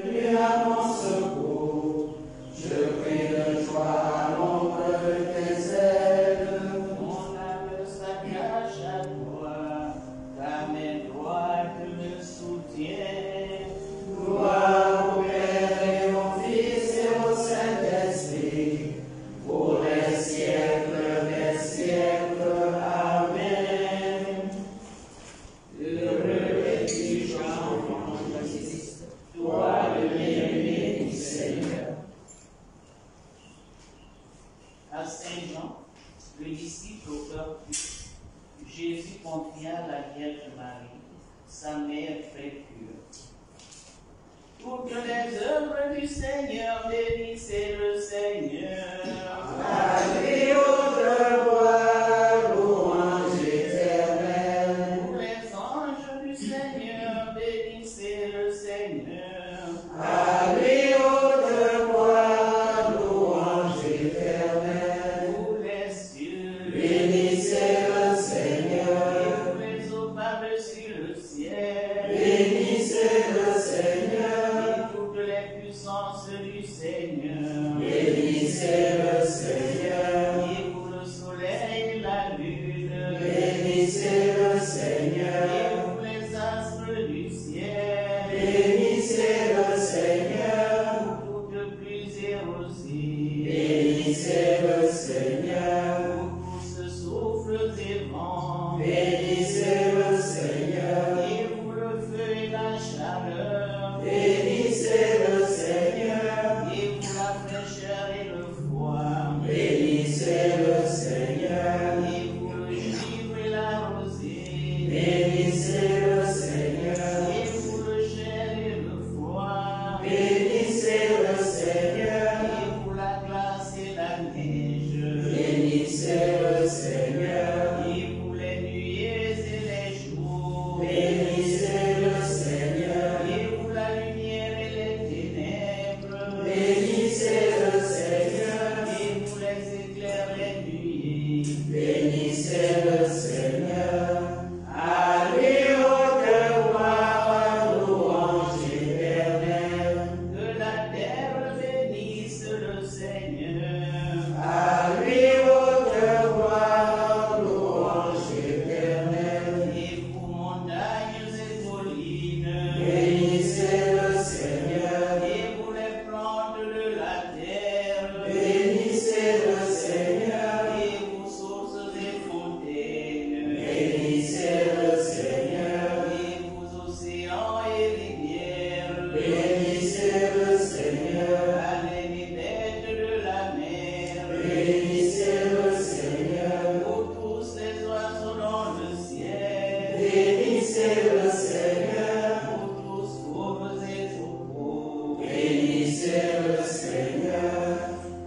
Venu à mon secours, je prie de joie à l'ombre de tes ailes. Mon âme s'attache à toi, ta main droite me soutient. Gloire au Père et au Fils et au Saint-Esprit, pour les siècles des siècles. Amen. Heureux es-tu, Jean-Baptiste, toi le bien-aimé du Seigneur. À Saint Jean, le disciple au cœur pur, Jésus confia à la Vierge Marie, sa mère très pure. Toutes les œuvres du Seigneur bénissez le Seigneur. À lui haute gloire, louange éternelle. Tous les anges du Seigneur bénissez le Seigneur. À lui haute gloire, louange éternelle. Tous les cieux Bénissez le et Seigneur. tous les eaux par-dessus le ciel. Bénissez le Seigneur. Et toutes les puissances du Seigneur. Bénissez le Seigneur. Et pour le soleil et la lune. Bénissez le Et Seigneur. pour les astres du ciel. Bénissez le Seigneur. Pour toute pluie et rosiers. Bénissez le Seigneur. Pour tous ce souffles et vents. Bénissez le Seigneur. Et pour le feu et la chaleur. Bénissez le Seigneur. Et pour la fraîcheur et le froid. Bénissez le Seigneur. Et pour le givre et la rosée. Bénissez le Seigneur. Et pour le gel et le froid. Bénissez le Seigneur. Et pour la glace et la neige. Bénissez le Seigneur. Et pour les nuées et les jours. Bénissez le Seigneur. Et pour la lumière et les ténèbres. Bénissez le Seigneur. Et pour les éclairs et les nuées. Bénissez le Seigneur. À lui haute gloire, louange éternelle. Que la terre bénisse le Seigneur. À lui haute gloire, louange éternelle. Et pour montagnes et collines. Bénissez le Seigneur. Et pour les plantes de la terre. Bénissez le Seigneur. Et pour sources et fontaines. Bénissez le Seigneur. Et pour océans et rivières. Bénissez le Seigneur. Allez les bêtes de la mer. Bénissez le Seigneur. Pour tous les oiseaux dans le ciel. Bénissez le Seigneur. Pour tous pauvres et troupeaux. Bénissez le Seigneur.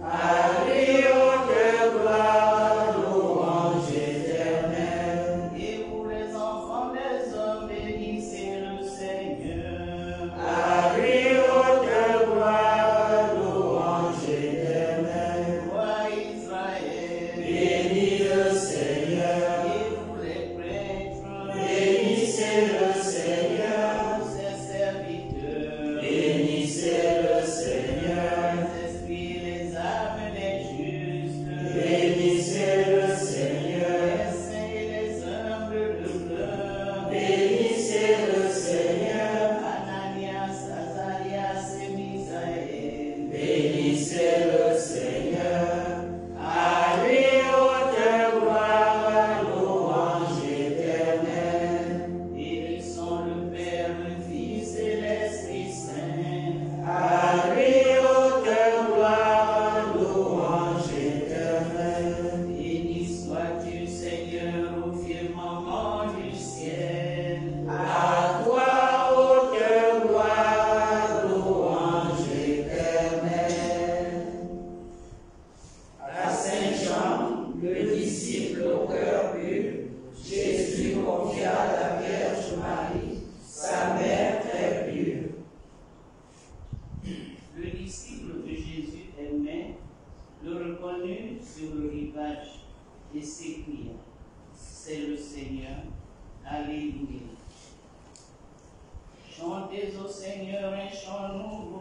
À lui haute gloire, louange éternelle. Et pour les enfants des hommes, bénissez le Seigneur. À lui haute gloire, louange éternelle. Roi Israël. Bénis le Seigneur. Et pour les prêtres. Bénissez le Seigneur. Pour ses serviteurs. Bénissez le Seigneur. Les esprits et les âmes des justes. Bénissez le Seigneur. Les saints et les humbles de cœur. Bénissez le Seigneur. Ananias, Azarias et Misaël. Bénissez le Seigneur. À lui haute gloire, louange éternelle. Bénissons le Père, le Fils et l'Esprit Saint. À lui haute gloire, louange éternelle. Béni sois-tu, Seigneur, au firmament du ciel. À toi haute gloire, louange éternelle. À Saint Jean, le disciple au cœur pur, Jésus confia à la Vierge Marie, sa mère très pure. Le disciple que Jésus aimait le reconnut sur le rivage et s'écria: C'est le Seigneur. Alléluia. Chantez au Seigneur un chant nouveau.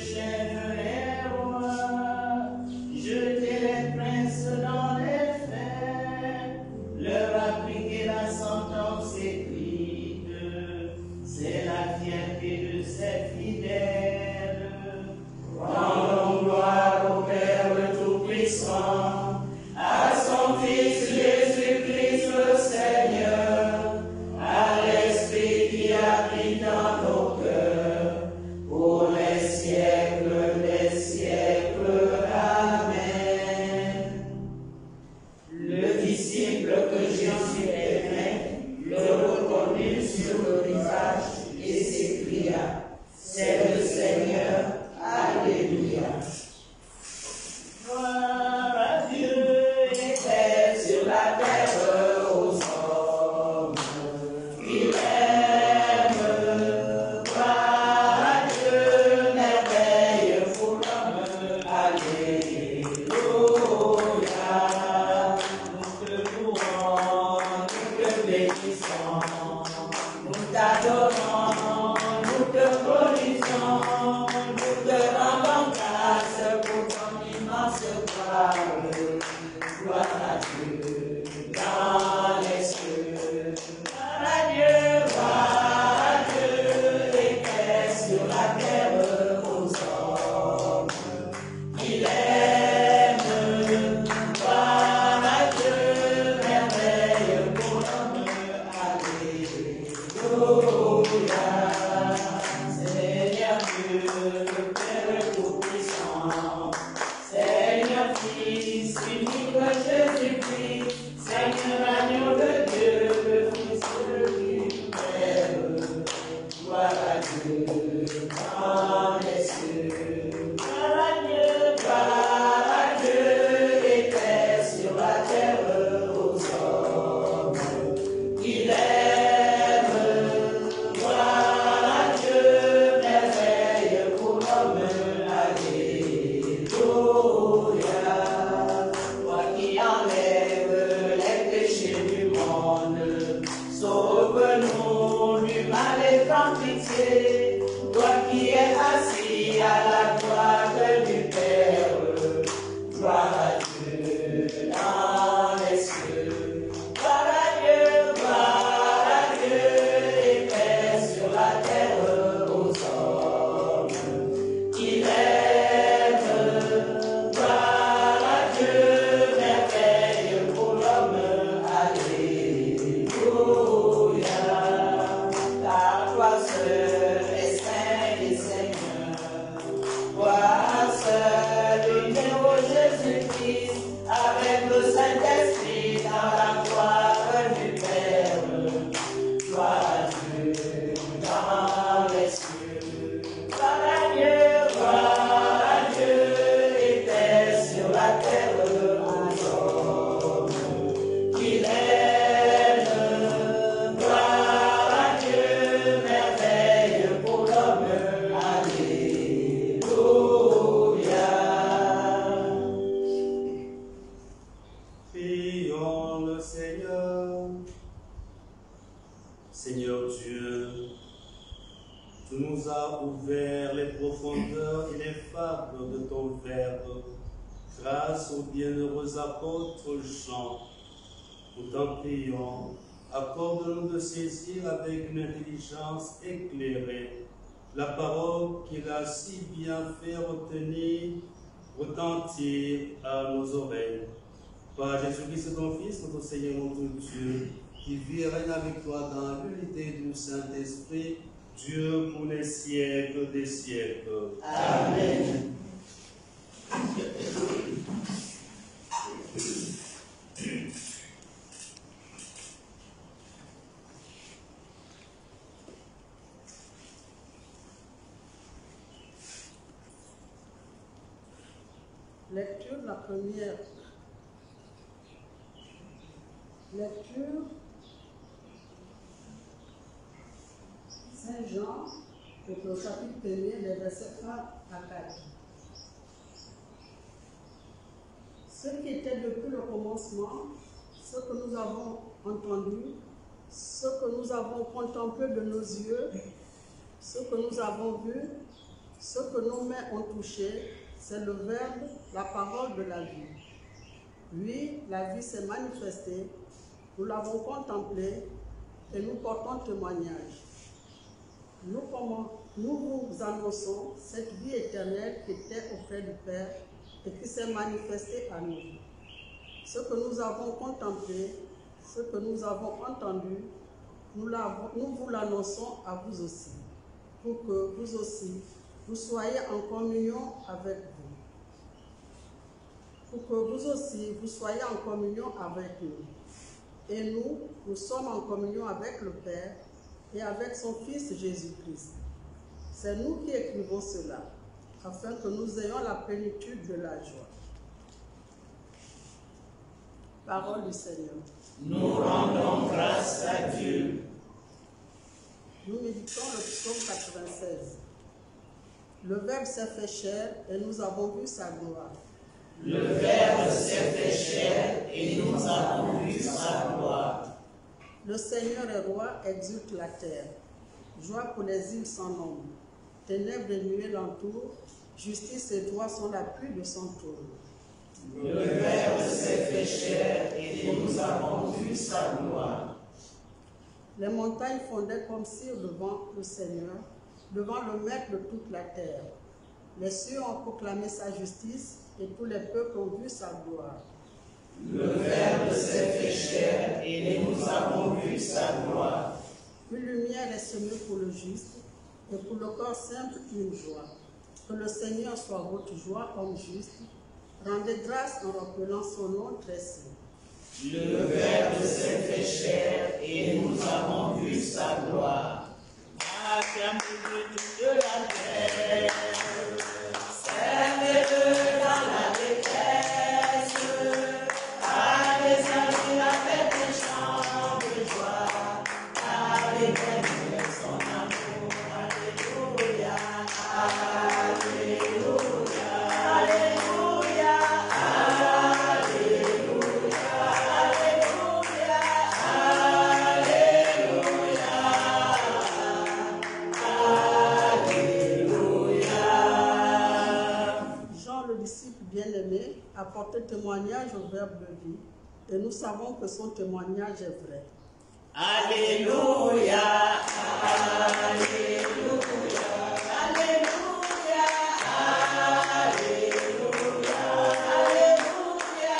chaînes les rois, jeter les princes dans les fers, leur appliquer la sentence écrite, c'est la fierté de ses fidèles. Rendons gloire au Père le Tout-Puissant, à son Fils Jésus-Christ le Seigneur, à l'Esprit qui habite dans nos cœurs, pour les siècles des siècles. Amen. Le disciple que Jésus aimait le reconnut sur le visage et s'écria: c'est le Seigneur. Alléluia. Gloire à Dieu Et paix sur la terre aux hommes qu'il aime. Gloire à Dieu, merveille pour l'homme. Alléluia. Nous te louons, nous te bénissons, nous t'adorons, nous te glorifions, nous te rendons grâce pour ton immense gloire. Gloire à Dieu dans les cieux. Gloire à Dieu, et paix sur la terre aux hommes qu'il aime. Gloire à Dieu, merveille pour l'homme. Alléluia. Seigneur Dieu, le Père Tout-Puissant, Seigneur Fils unique Jésus-Christ, Seigneur agneau de Dieu, le Fils du Père. Gloire à Dieu dans les cieux. Gloire à Dieu, et paix sur la terre aux hommes qu'il aime. Gloire à Dieu, merveille pour l'homme. Alléluia. Toi qui enlèves les péchés du monde, sauve-nous du mal et prends pitié. Toi qui es assis à la droite du Père, gloire à Dieu dans les cieux. Gloire à Dieu, et paix sur la terre aux hommes qu'il aime. Gloire à Dieu, merveille pour l'homme. Alléluia. Car toi seul es saint et Seigneur, toi seul unis au Jésus-Christ, avec le Saint-Esprit dans la gloire du Père. Gloire à Dieu dans les cieux. Gloire à Dieu, et paix sur la terre aux hommes qu'il aime. Gloire à Dieu, merveille pour l'homme. Alléluia. Prions le Seigneur. Seigneur Dieu, tu nous as ouvert les profondeurs et les fables de ton Verbe grâce au bienheureux apôtre Jean. Nous t'en prions, accorde-nous de saisir avec une intelligence éclairée la parole qu'il a si bien fait retentir à nos oreilles. Par Jésus-Christ, ton Fils, notre Seigneur, notre Dieu, qui vit et règne avec toi dans l'unité du Saint-Esprit, Dieu pour les siècles des siècles. Amen. Lecture de la première. Lecture Saint Jean, au chapitre 1er, les versets 1 à 4. Ce qui était depuis le commencement, ce que nous avons entendu, ce que nous avons contemplé de nos yeux, ce que nous avons vu, Ce que nos mains ont touché, c'est le Verbe, la parole de la vie. Lui, la vie s'est manifestée, nous l'avons contemplé et nous portons témoignage. Nous vous annonçons cette vie éternelle qui était auprès du Père et qui s'est manifestée à nous. Ce que nous avons contemplé, ce que nous avons entendu, nous vous l'annonçons à vous aussi, pour que vous aussi, vous soyez en communion avec vous. Pour que vous aussi, vous soyez en communion avec nous. Et nous sommes en communion avec le Père et avec son Fils Jésus-Christ. C'est nous qui écrivons cela, afin que nous ayons la plénitude de la joie. Parole du Seigneur. Nous rendons grâce à Dieu. Nous méditons le psaume 96. Le Verbe s'est fait chair et nous avons vu sa gloire. Le Verbe s'est fait chair et nous avons vu sa gloire. Le Seigneur est roi, exulte la terre. Joie pour les îles sans nombre. Ténèbres et nuées l'entourent. Justice et droit sont la pluie de son trône. Le Verbe s'est fait chair et nous avons vu sa gloire. Les montagnes fondaient comme cire devant le Seigneur, devant le Maître de toute la terre. Les cieux ont proclamé sa justice et tous les peuples ont vu sa gloire. Le Verbe s'est fait chair et nous avons vu sa gloire. Une lumière est semée pour le juste et pour le corps simple une joie. Que le Seigneur soit votre joie, homme juste. Rendez grâce en rappelant son nom très saint. Le Verbe s'est fait chair et nous avons vu sa gloire. De la terre, servez-le dans la détresse, à des amis avec des chants de joie, avec l'éternel son amour. Alléluia, alléluia, alléluia, alléluia, bien-aimé a porté témoignage au Verbe de vie et nous savons que son témoignage est vrai. Alléluia, alléluia, alléluia, alléluia,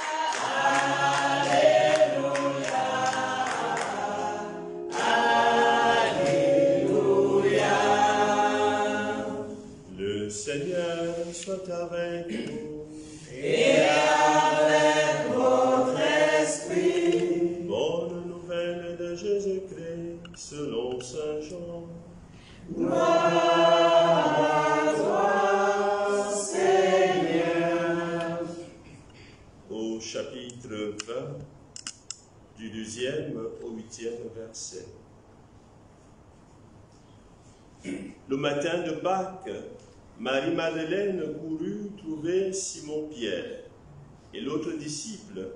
alléluia, alléluia. Le Seigneur soit avec vous. Et avec votre esprit. Bonne nouvelle de Jésus-Christ selon Saint Jean. Gloire à toi, Seigneur. Au chapitre 20, du 2e au 8e verset. Le matin de Pâques, Marie-Madeleine courut trouver Simon-Pierre et l'autre disciple,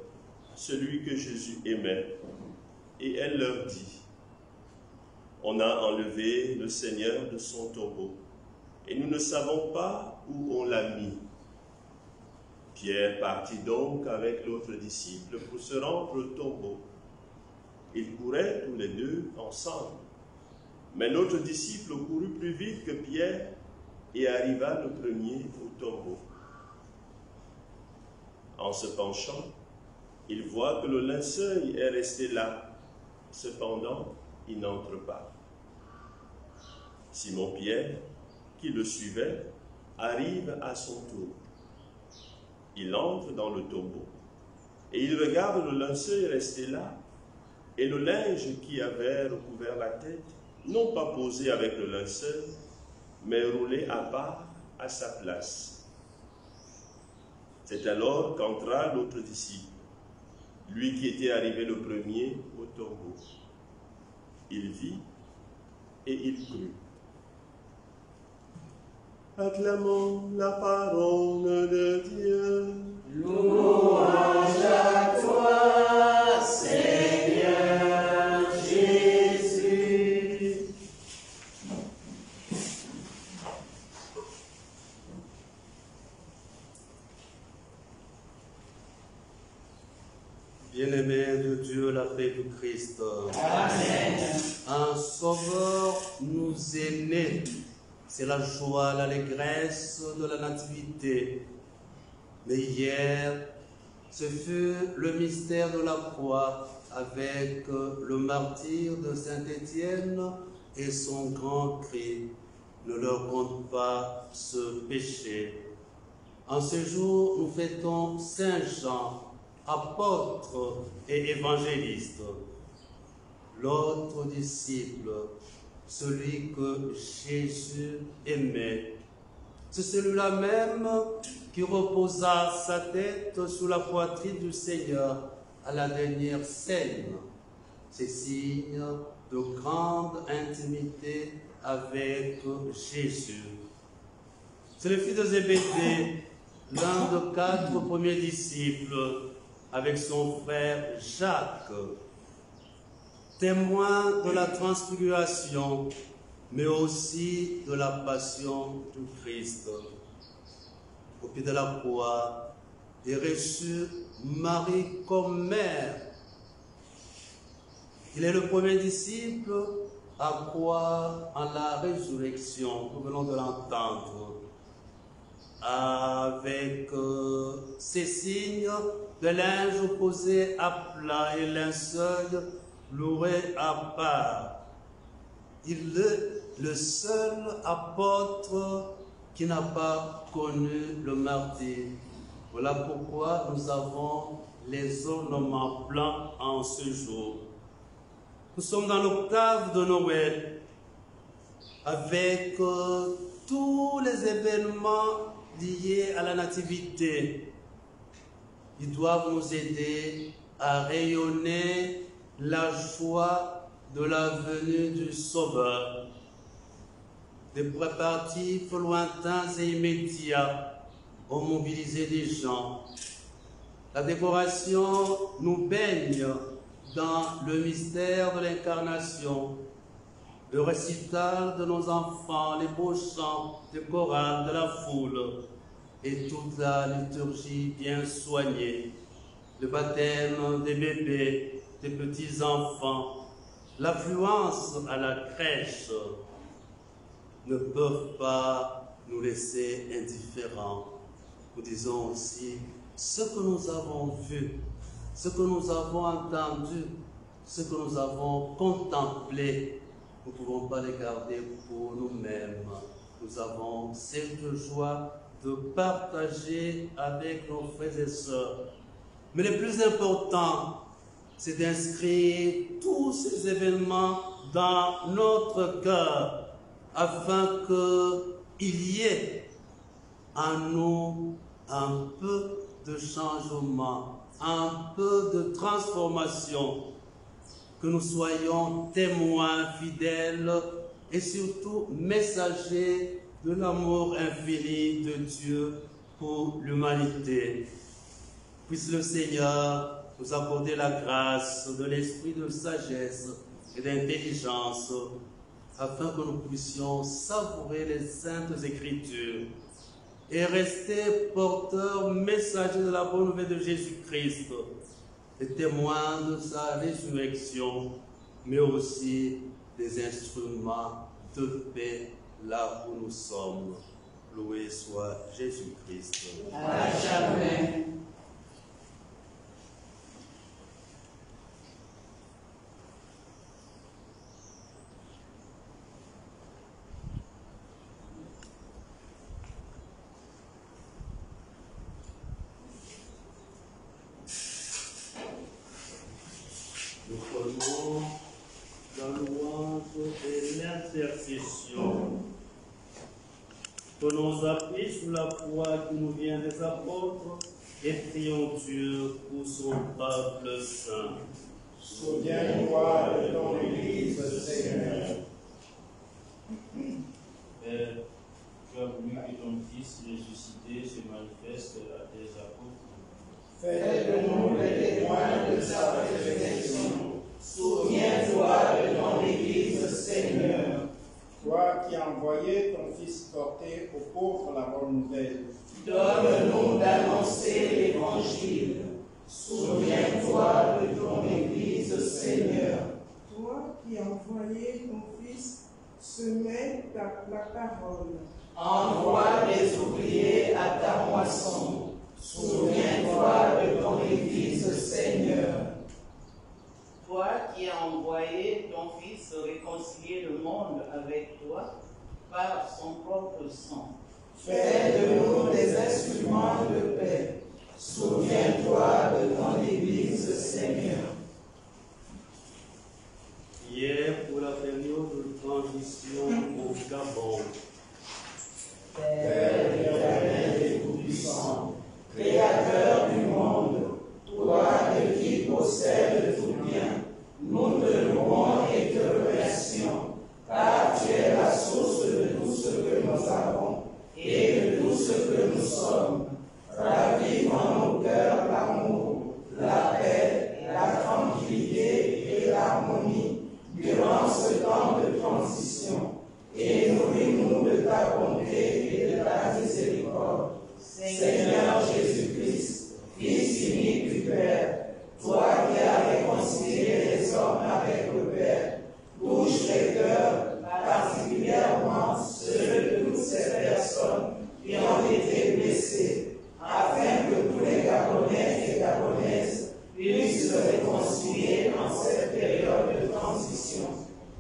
celui que Jésus aimait, et elle leur dit: on a enlevé le Seigneur de son tombeau, et nous ne savons pas où on l'a mis. Pierre partit donc avec l'autre disciple pour se rendre au tombeau. Ils couraient tous les deux ensemble, mais l'autre disciple courut plus vite que Pierre et arriva le premier au tombeau. En se penchant, il voit que le linceul est resté là. Cependant, il n'entre pas. Simon-Pierre, qui le suivait, arrive à son tour. Il entre dans le tombeau et il regarde le linceul resté là et le linge qui avait recouvert la tête, non pas posé avec le linceul, mais roulé à part à sa place. C'est alors qu'entra l'autre disciple, lui qui était arrivé le premier au tombeau. Il vit et il crut. Acclamons la parole de Dieu. Louange à toi, Seigneur Jésus. Bien-aimé de Dieu, la paix du Christ. Amen. Un sauveur nous est né. C'est la joie, l'allégresse de la nativité. Mais hier, ce fut le mystère de la croix avec le martyre de Saint-Étienne et son grand cri. Ne leur compte pas ce péché. En ce jour, nous fêtons Saint Jean, apôtre et évangéliste. L'autre disciple, celui que Jésus aimait. C'est celui-là même qui reposa sa tête sous la poitrine du Seigneur à la dernière scène. C'est signe de grande intimité avec Jésus. C'est le fils de Zébédée, l'un des 4 premiers disciples, avec son frère Jacques, témoin de la transfiguration, mais aussi de la passion du Christ. Au pied de la croix, il reçut Marie comme mère. Il est le premier disciple à croire en la résurrection, nous venons de l'entendre, avec ces signes de linge posé à plat et linceul loué à part. Il est le seul apôtre qui n'a pas connu le martyre. Voilà pourquoi nous avons les ornements blancs en ce jour. Nous sommes dans l'octave de Noël avec tous les événements liés à la nativité. Ils doivent nous aider à rayonner la joie de la venue du Sauveur. Des préparatifs lointains et immédiats ont mobilisé des gens. La décoration nous baigne dans le mystère de l'incarnation. Le récital de nos enfants, les beaux chants de chorale de la foule et toute la liturgie bien soignée. Le baptême des bébés, des petits-enfants, l'affluence à la crèche ne peuvent pas nous laisser indifférents. Nous disons aussi ce que nous avons vu, ce que nous avons entendu, ce que nous avons contemplé. Nous ne pouvons pas les garder pour nous-mêmes. Nous avons cette joie de partager avec nos frères et sœurs. Mais le plus important, c'est d'inscrire tous ces événements dans notre cœur afin qu'il y ait en nous un peu de changement, un peu de transformation, que nous soyons témoins fidèles et surtout messagers de l'amour infini de Dieu pour l'humanité. Puisse le Seigneur nous accorder la grâce de l'esprit de sagesse et d'intelligence, afin que nous puissions savourer les saintes Écritures et rester porteurs, messagers de la bonne nouvelle de Jésus-Christ, et témoins de sa résurrection, mais aussi des instruments de paix là où nous sommes. Loué soit Jésus-Christ. À jamais. Nous prenons la louange et l'intercession. Prenons appui sur la foi qui nous vient des apôtres et prions Dieu pour son peuple saint. Souviens-toi de ton Église, Seigneur. Père, tu as voulu que ton Fils ressuscité se manifeste à tes apôtres. Fais de nous les témoins de sa résurrection. Souviens-toi de ton Église, Seigneur. Toi qui as envoyé ton Fils porter aux pauvres la bonne nouvelle. Donne-nous d'annoncer l'Évangile. Souviens-toi de ton Église, Seigneur. Toi qui as envoyé ton Fils semer la parole. Envoie des ouvriers à ta moisson. Souviens-toi de ton Église, Seigneur. Toi qui as envoyé ton Fils réconcilier le monde avec toi par son propre sang. Fais de nous des instruments de paix. Souviens-toi de ton Église, Seigneur. Hier, pour la période de transition au Gabon, Père éternel et tout-puissant, Créateur du monde, toi de qui possède tout bien, nous te louons et te remercions, car tu es la source de tout ce que nous avons et de tout ce que nous sommes. Ravive en nos cœurs l'amour, la paix, la tranquillité et l'harmonie durant ce temps de transition, et nourris-nous de ta bonté et de ta miséricorde. Seigneur Jésus-Christ, Fils unique du Père, toi qui as réconcilié les hommes avec le Père, touche les cœurs, particulièrement ceux de toutes ces personnes qui ont été blessées, afin que tous les Gabonais et Gabonaises puissent se réconcilier en cette période de transition.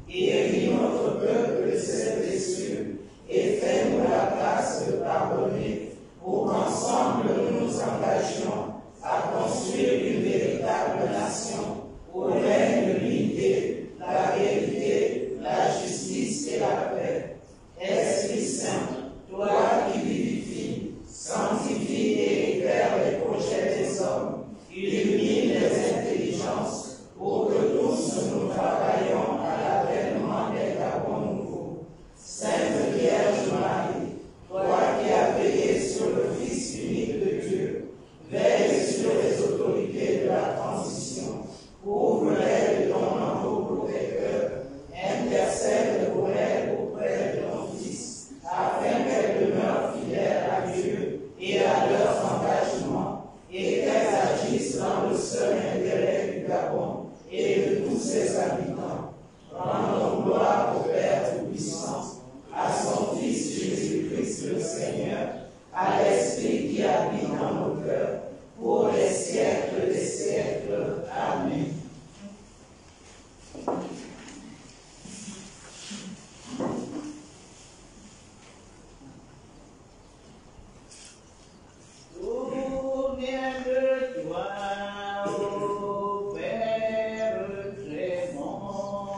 Guéris notre peuple de ses blessures et fais-nous la grâce de pardonner pour qu'ensemble nous nous engagions à construire une véritable nation où règne l'unité, la vérité, la justice et la paix. Esprit Saint, toi qui vivifies, sanctifie et éclaire les projets des hommes, illumine les intelligences pour que tous nous travaillions à l'avènement des Gabons nouveaux. Sainte Vierge Marie, toi qui as veillé sur le Fils unique de Dieu, veille sur les autorités de la transition, ouvre-les de ton manteau protecteur, intercède pour elles auprès de ton Fils, afin qu'elles demeurent fidèles à Dieu et à leurs engagements, et qu'elles agissent dans le seul intérêt du Gabon et de tous ses habitants. Rendons gloire au Père Tout-Puissant, à son Fils Jésus-Christ le Seigneur, à l'Esprit qui habite dans nos cœurs, pour les siècles des siècles. Amen. Souviens de toi, ô Père Clément,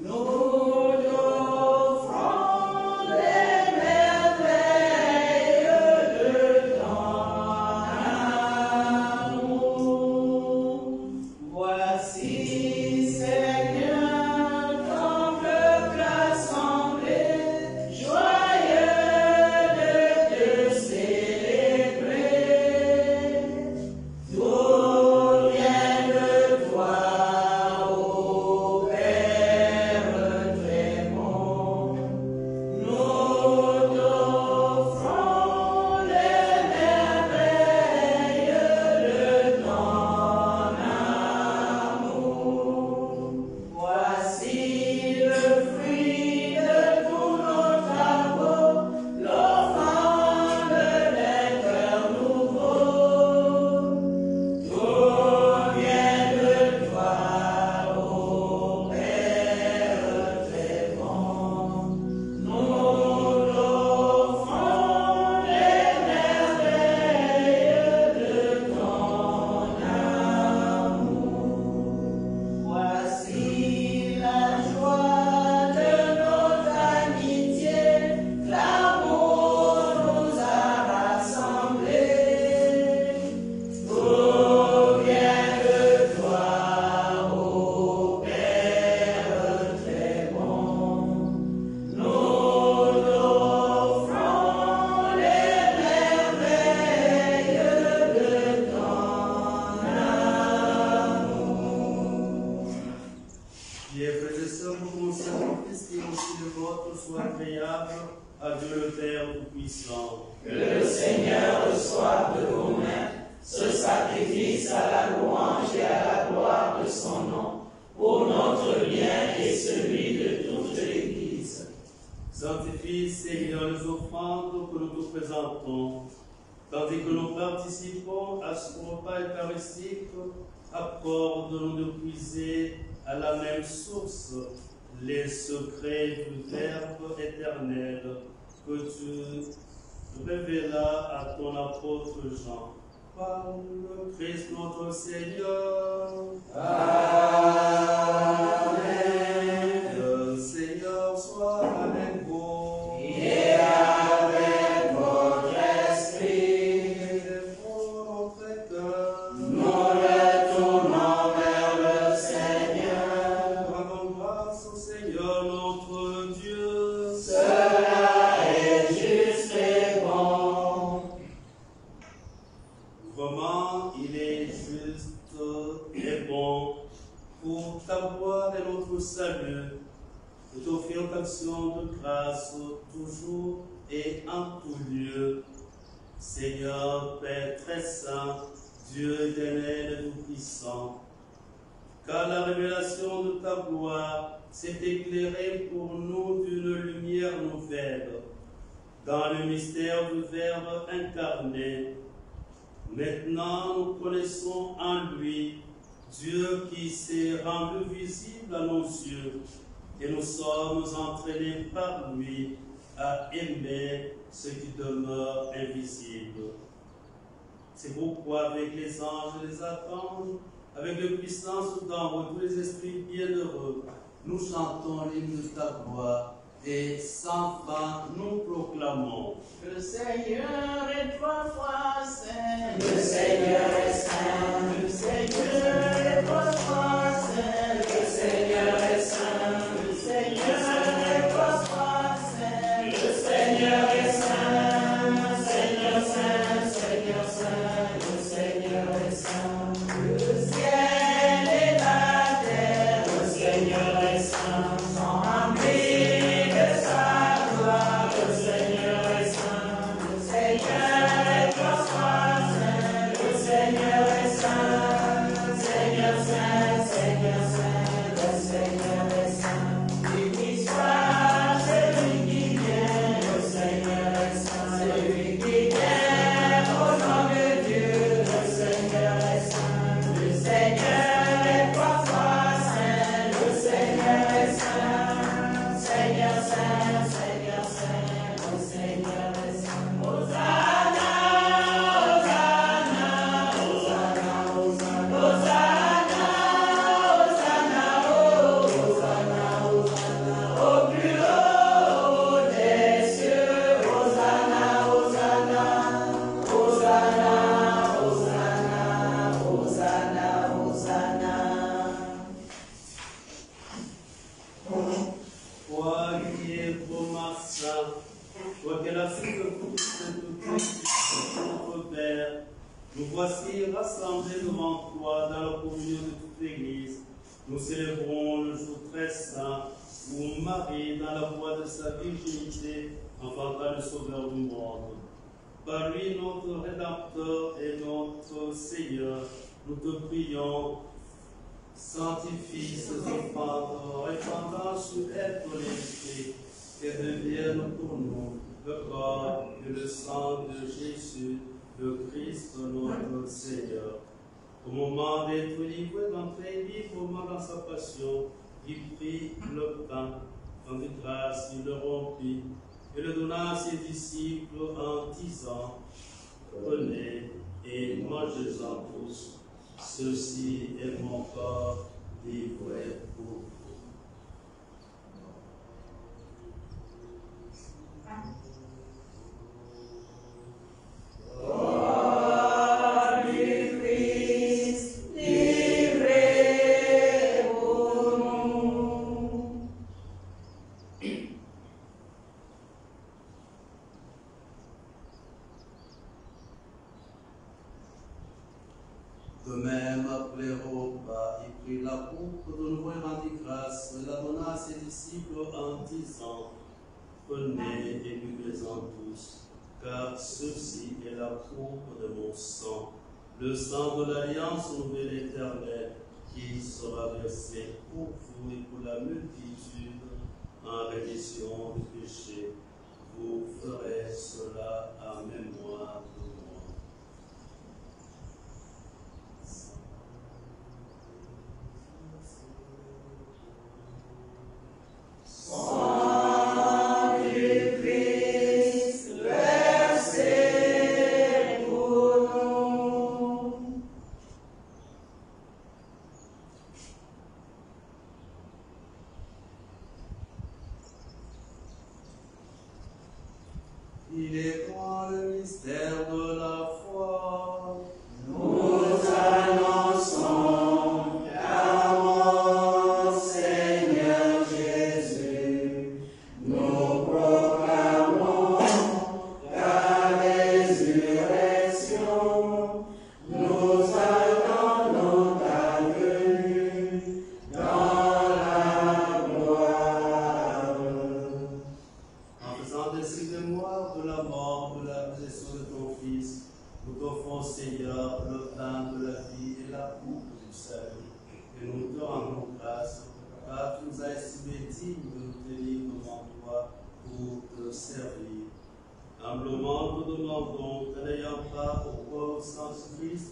nous t'offrons les merveilles de ton amour. Voici, Seigneur, ton peuple assemblé, joyeux de te célébrer. Souviens de toi, ô Père Clément, nous t'offrons les merveilles de ton amour. Voici le fruit de tous nos travaux, l'offrande des cœurs nouveaux. Souviens de toi, ô Père Clément, nous t'offrons les merveilles de ton amour. Voici la joie de notre amitié, l'amour nous a rassemblés. Souviens de toi, ô Père Clément, nous t'offrons les merveilles de ton amour. Bien, frères et sœurs, pour mon sacrifice et aussi le vôtre soit agréable à Dieu le Père Tout-Puissant. Que le Seigneur reçoive de vos mains ce sacrifice à la louange et à la gloire de son nom, pour notre bien et celui de toute l'Église. Sanctifie, Seigneur, les offrandes que nous te présentons, tandis que nous participons à ce repas eucharistique. Accorde-nous de puiser à la même source les secrets du Verbe éternel que tu révélas à ton apôtre Jean. Par le Christ notre Seigneur. Amen. Le Seigneur soit avec vous. Et avec votre esprit. Élevons notre cœur. Nous retournons vers le Seigneur. Rendons grâce au Seigneur notre Dieu. Cela est juste et bon. Vraiment, il est juste et bon pour ta gloire et notre salut, de t'offrir l'action de grâce toujours et en tout lieu. Seigneur, Père très saint, Dieu éternel et tout-puissant, car la révélation de ta gloire s'est éclairée pour nous d'une lumière nouvelle, dans le mystère du Verbe incarné. Maintenant, nous connaissons en lui Dieu qui s'est rendu visible à nos yeux, et nous sommes entraînés par lui à aimer ce qui demeure invisible. C'est pourquoi avec les anges et les archanges, avec les puissances d'en haut, tous les esprits bienheureux, nous chantons l'hymne de ta gloire, et sans fin nous proclamons. Le Seigneur est trois fois saint. Le Seigneur est saint. Le Seigneur est trois fois saint. Le Seigneur est saint. Le Seigneur est trois fois saint. Le Seigneur est saint. Seigneur saint, Seigneur saint. Le Seigneur est saint. Le ciel et la terre. Le Seigneur est saint. Sont remplis de sa gloire. Le Seigneur est saint. Le Seigneur est trois fois saint. Le Seigneur est saint. Seigneur saint, Seigneur saint. Le Seigneur est saint. Béni soit celui qui vient. Le Seigneur est saint. Celui qui vient au nom de Dieu. Le Seigneur est saint. Le Seigneur est trois fois saint. Le Seigneur est saint. Seigneur saint, Seigneur saint. Le Seigneur est saint. Hosanna, Hosanna, Hosanna, Hosanna. Hosanna, Hosanna, au plus haut des cieux. Hosanna, Hosanna. Hosanna, Hosanna. Hosanna, Hosanna. Toi qui es vraiment saint, toi qui es la source de toute sainteté, notre Père, nous voici rassemblés devant toi dans la communion de toute l'Église. Nous célébrons le jour très saint où Marie, dans la voie de sa virginité, enfanta le Sauveur du monde. Par lui, notre Rédempteur et notre Seigneur, nous te prions. Sanctifie ces offrandes, répandant sur elles ton esprit, qu'elles deviennent pour nous le corps et le sang de Jésus, le Christ notre Seigneur. Au moment d'être livré, d'entrer librement dans sa passion, il prit le pain, rendit grâce, il le rompit, et le donna à ses disciples en disant, prenez et mangez-en tous. Ceci est mon corps livré pour vous. Corps du Christ, livré pour nous. De même, après le repas, il prit la coupe de nouveau et rendit grâce, et la donna à ses disciples en disant, prenez et buvez-en tous, car ceci est la coupe de mon sang, le sang de l'alliance nouvelle éternelle qui sera versé pour vous et pour la multitude en rémission du péché. Vous ferez cela en mémoire de moi. Il est grand le mystère de la foi. Nous annonçons ta mort, Seigneur Jésus. Nous proclamons ta résurrection. Nous attendons ta venue dans la gloire. En faisant des mémoire de la mort, de la résurrection de ton Fils, nous t'offrons, Seigneur, le pain de la vie et la coupe du salut. Et nous te rendons grâce, car tu nous as estimés dignes de nous tenir devant toi pour te servir. Humblement, nous demandons que, n'ayant pas au corps sans Christ,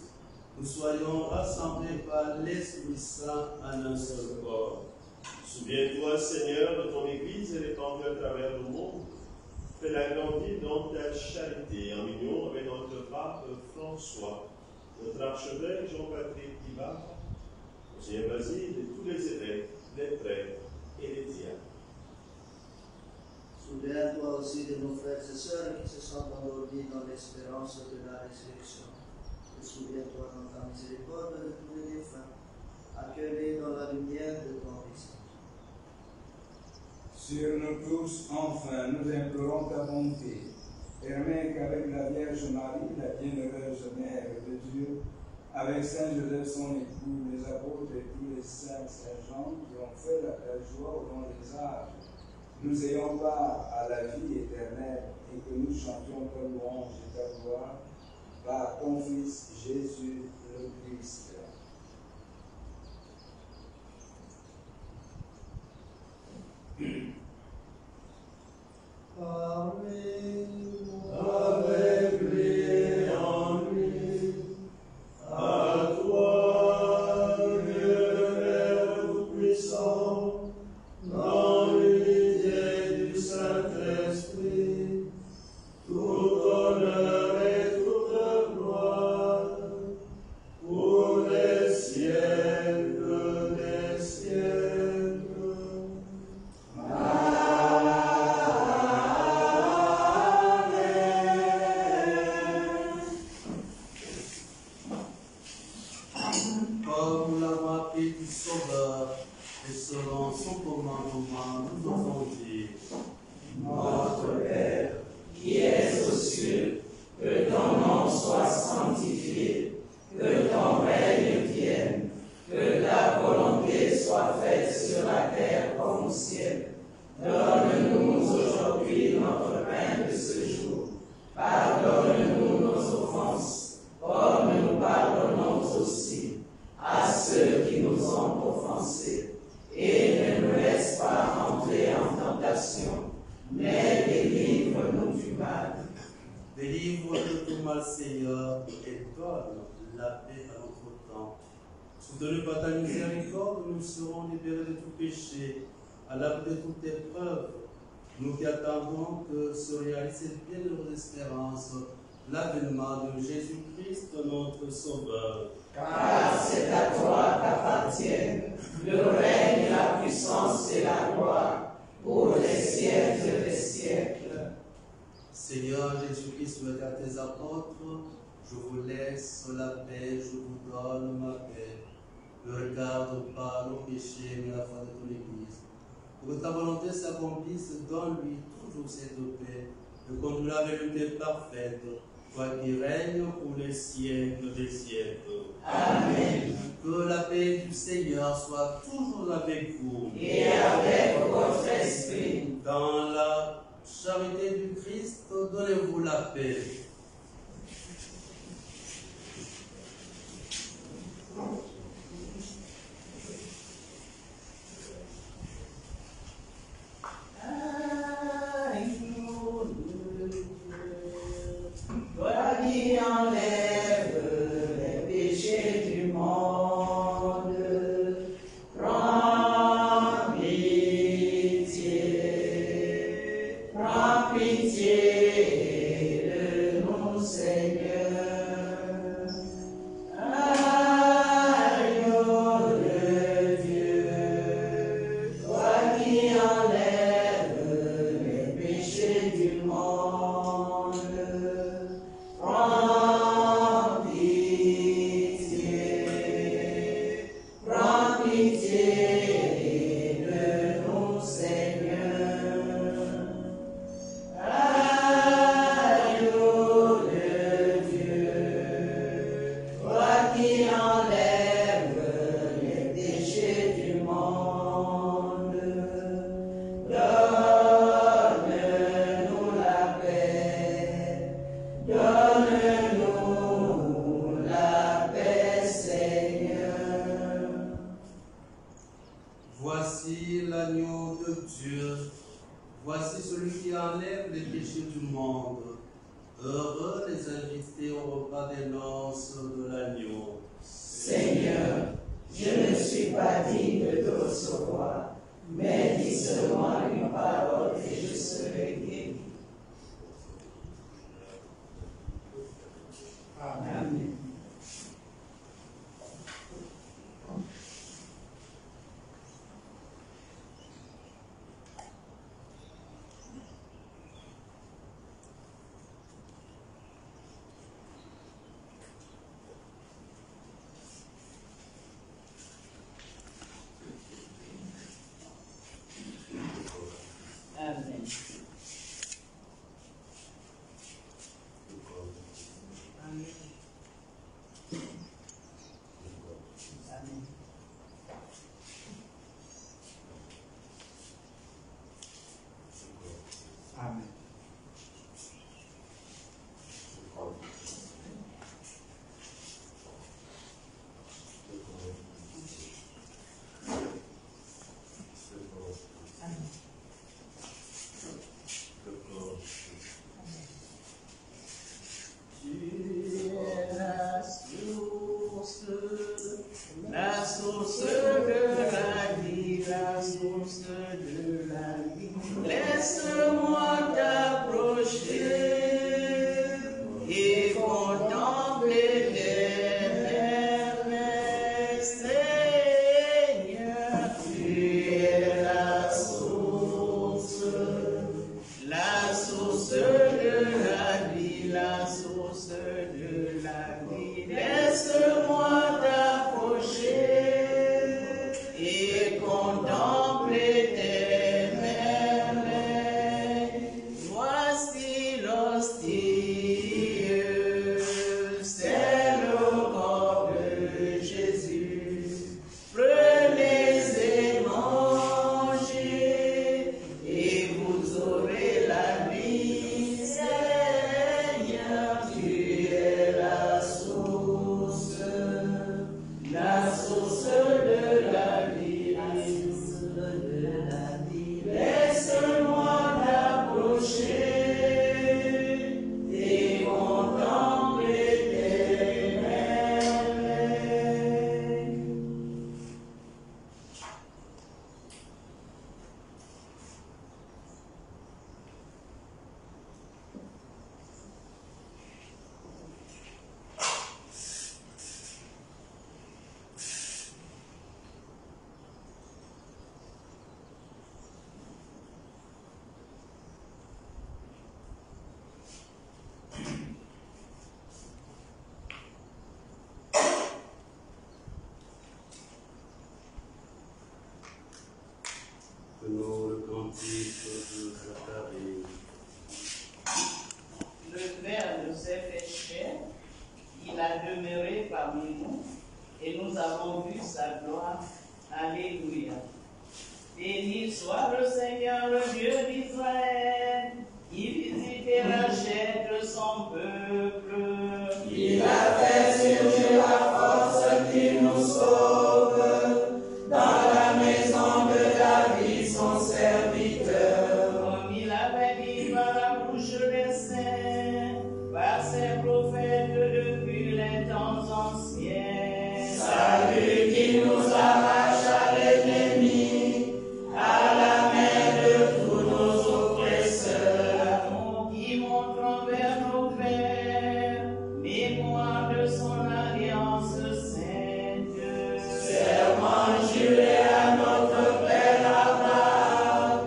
nous soyons rassemblés par l'Esprit Saint en un seul corps. Souviens-toi, Seigneur, de ton Église et répandue à travers le monde. Fais-la grandir dans ta charité, en union avec notre pape François, notre archevêque Jean-Patrick Ibar, Monsieur Basile et tous les évêques, les prêtres et les diacres. Souviens-toi aussi de nos frères et sœurs qui se sont endormis dans l'espérance de la résurrection. Et souviens-toi dans ta miséricorde de tous les défunts, accueillis dans la lumière de ton visage. Sur nous tous, enfin, nous implorons ta bonté. Permets qu'avec la Vierge Marie, la bienheureuse Mère de Dieu, avec Saint Joseph son époux, les apôtres et tous les saints Saint-Jean qui ont fait la joie au long des âges, nous ayons part à la vie éternelle et que nous chantions ta louange et ta gloire par ton Fils Jésus le Christ. Avec lui et en lui, à toi, Dieu Père Tout-Puissant, dans l'unité du Saint-Esprit, tout honneur et toute gloire, pour les siècles des siècles. Comme la rapide du Sauveur et selon son commandement, nous devons dire: Notre Père, qui es aux cieux, que ton nom soit sanctifié, que ton règne vienne, que ta volonté soit faite sur la terre comme au ciel. Donne-nous aujourd'hui notre pain de ce jour. Pardonne-nous nos offenses, comme nous pardonnons aussi à ceux qui nous ont offensés. Et ne nous laisse pas entrer en tentation, mais délivre-nous du mal. Délivre de tout mal, Seigneur, et donne la paix à notre temps. Soutenus par ta miséricorde, nous serons libérés de tout péché, à l'abri de toute épreuve. Nous qui attendons que se réalise cette bienheureuse espérance, l'avènement de Jésus-Christ, notre Sauveur. Car c'est à toi qu'appartiennent le règne, la puissance et la gloire, pour les siècles des siècles. Seigneur Jésus-Christ, tu as dit à tes apôtres: je vous laisse la paix, je vous donne ma paix. Ne regarde pas nos péchés, mais la foi de ton Église. Pour que ta volonté s'accomplisse, donne-lui toujours cette paix, et conduis-la avec l'unité parfaite, toi qui règnes pour les siècles des siècles. Amen. Que la paix du Seigneur soit toujours avec vous. Et avec votre esprit. Dans la charité du Christ, donnez-vous la paix. monde. Heureux les invités au repas des noces de l'agneau. Seigneur, je ne suis pas digne de te recevoir, mais dis seulement une parole et je serai guéri. Amen. Amen. Amen. La source de la vie, la source de la vie. Laisse-moi t'approcher et contempler tes merveilles. Seigneur, tu es la source de la vie, la source de la vie. Laisse-moi t'approcher et contempler tes merveilles. Voici l'hostie, c'est le corps de Jésus. Prenez et mangez, et vous aurez la vie. Seigneur, tu es la source de la vie, la source de la vie. Laisse-moi t'approcher et contempler tes merveilles. Prenons le cantique de Zacharie. Le Verbe s'est fait chair, il a demeuré parmi nous, et nous avons vu sa gloire. Alléluia. Béni soit le Seigneur, le Dieu d'Israël, qui visite et rachète son peuple. Il a fait surgir la force qui nous sauve dans la maison de David, son serviteur. Comme il avait dit par la bouche des saints, par ses prophètes depuis les temps anciens. Salut qui nous arrache à l'ennemi, à la main de tous nos oppresseurs. L'amour qui montre envers nos pères, mémoire de son alliance sainte. Serment juré à notre Père Abraham,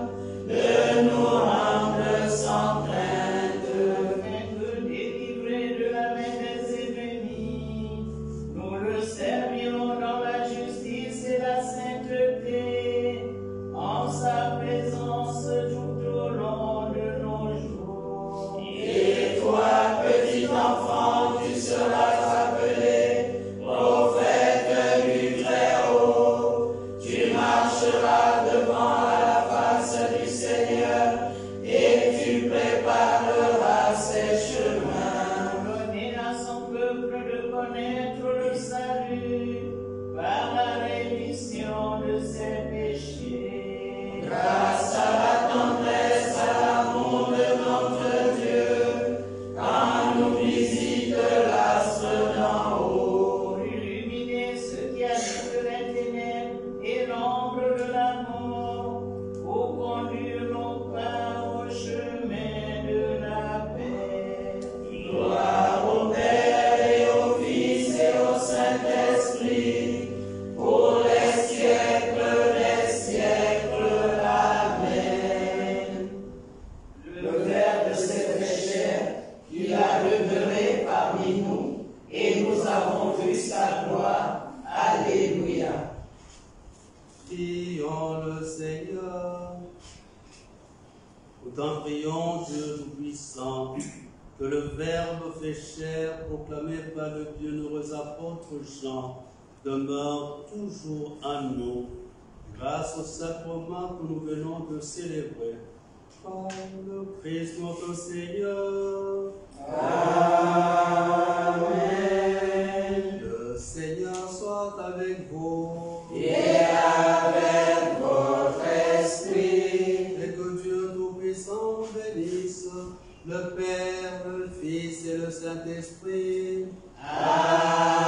de nous rendre sans crainte Tout-Puissant, que le Verbe fait chair, proclamé par le bienheureux apôtre Jean, demeure toujours en nous, grâce au sacrement que nous venons de célébrer. Par le Christ notre Seigneur. Amen. Le Seigneur soit avec vous. Et avec votre esprit. Et que Dieu Tout-Puissant bénisse le Père, le Fils et le Saint-Esprit. Amen.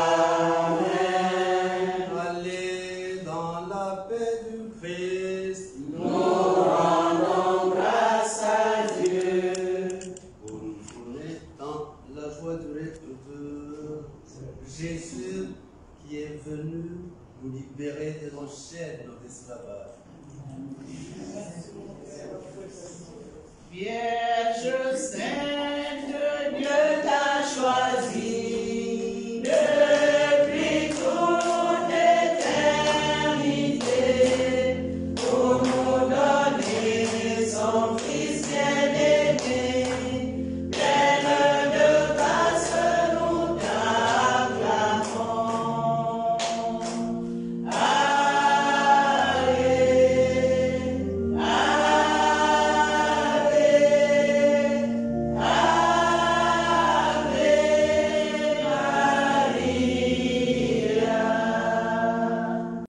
Allez dans la paix du Christ. Nous rendons grâce à Dieu. Pour nous donner dans la joie de Jésus qui est venu nous libérer de nos chaînes d'esclavage. Bien.